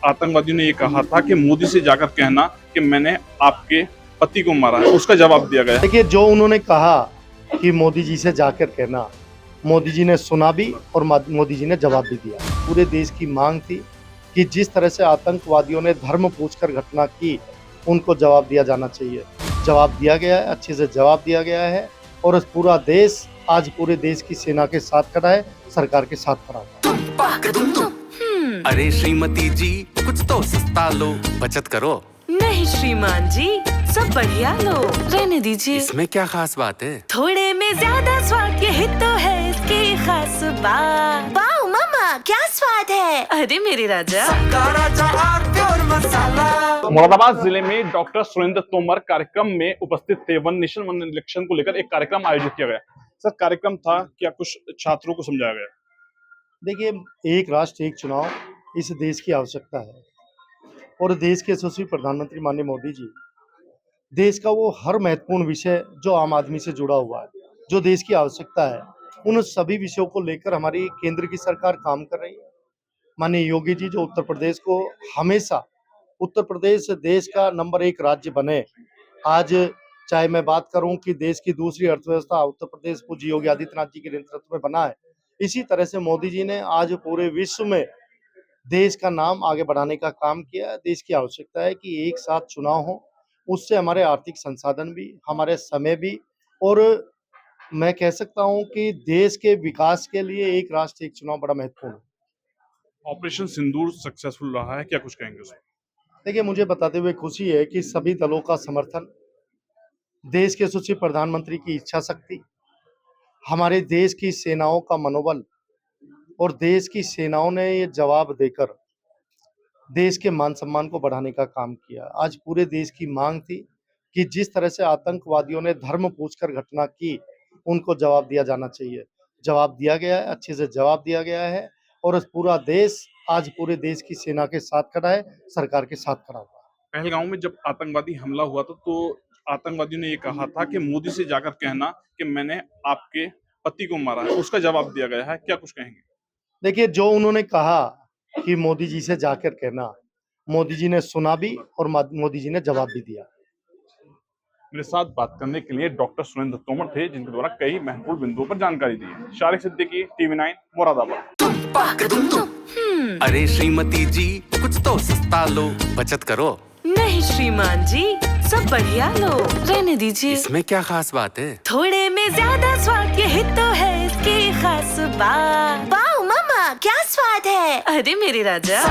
आतंकवादियों ने ये कहा था कि मोदी से जाकर कहना कि मैंने आपके पति को मारा है, उसका जवाब दिया गया। देखिए, जो उन्होंने कहा कि मोदी जी से जाकर कहना, मोदी जी ने सुना भी और मोदी जी ने जवाब भी दिया। पूरे देश की मांग थी कि जिस तरह से आतंकवादियों ने धर्म पूछकर घटना की, उनको जवाब दिया जाना चाहिए। जवाब दिया गया है, अच्छे से जवाब दिया गया है और पूरा देश आज पूरे देश की सेना के साथ खड़ा है, सरकार के साथ खड़ा है। अरे श्रीमती जी, कुछ तो सस्ता लो, बचत करो। नहीं श्रीमान जी, सब बढ़िया लो, रहने दीजिए। इसमें क्या खास बात है? थोड़े में ज्यादा स्वाद, यही तो है इसकी खास बात। वाओ मामा, क्या स्वाद है। अरे मेरे राजा, मुरादाबाद जिले में डॉक्टर सुरेंद्र तोमर कार्यक्रम में उपस्थित थे। वन नेशन वन इलेक्शन को लेकर एक कार्यक्रम आयोजित किया गया। सर, कार्यक्रम था क्या, कुछ छात्रों को समझाया गया? देखिए, एक राष्ट्र एक चुनाव इस देश की आवश्यकता है और देश के यशस्वी प्रधानमंत्री माननीय मोदी जी देश का वो हर महत्वपूर्ण विषय जो आम आदमी से जुड़ा हुआ है, जो देश की आवश्यकता है, उन सभी विषयों को लेकर हमारी केंद्र की सरकार काम कर रही है। माननीय योगी जी जो उत्तर प्रदेश को हमेशा उत्तर प्रदेश देश का नंबर 1 राज्य बने। आज चाहे मैं बात करूं कि देश की दूसरी अर्थव्यवस्था उत्तर प्रदेश पूज्य योगी आदित्यनाथ जी के नेतृत्व में बना है, इसी तरह से मोदी जी ने आज पूरे विश्व में देश का नाम आगे बढ़ाने का काम किया है। देश की आवश्यकता है कि एक साथ चुनाव हो, उससे हमारे आर्थिक संसाधन भी, हमारे समय भी और मैं कह सकता हूं कि देश के विकास के लिए एक राष्ट्र एक चुनाव बड़ा महत्वपूर्ण है। ऑपरेशन सिंदूर सक्सेसफुल रहा है, क्या कुछ कहेंगे उसमें? देखिए, मुझे बताते हुए खुशी है कि सभी दलों का समर्थन, देश के यशस्वी प्रधानमंत्री की इच्छा शक्ति, हमारे देश की सेनाओं का मनोबल और देश की सेनाओं ने ये जवाब देकर देश के मान सम्मान को बढ़ाने का काम किया। आज पूरे देश की मांग थी कि जिस तरह से आतंकवादियों ने धर्म पूछकर घटना की, उनको जवाब दिया जाना चाहिए। जवाब दिया गया है, अच्छे से जवाब दिया गया है और पूरा देश आज पूरे देश की सेना के साथ खड़ा है, सरकार के साथ खड़ा हुआ है। पहलगांव में जब आतंकवादी हमला हुआ था तो आतंकवादियों ने ये कहा था कि मोदी से जाकर कहना कि मैंने आपके पति को मारा है, उसका जवाब दिया गया है। क्या कुछ कहेंगे? देखिए, जो उन्होंने कहा कि मोदी जी से जाकर कहना, मोदी जी ने सुना भी और मोदी जी ने जवाब भी दिया। मेरे साथ बात करने के लिए डॉक्टर सुरेंद्र तोमर थे, जिनके द्वारा कई महत्वपूर्ण बिंदुओं पर जानकारी दी है। शारिक सिद्दीकी, TV9, मुरादाबाद। अरे श्रीमती जी, कुछ तो सस्ता लो, बचत करो। नहीं श्रीमान जी, सब बढ़िया लो, रहने दीजिए। इसमें क्या खास बात है? थोड़े में ज्यादा स्वाद, यही तो है इसकी खास बात। वाओ मामा, क्या स्वाद है। अरे मेरे राजा,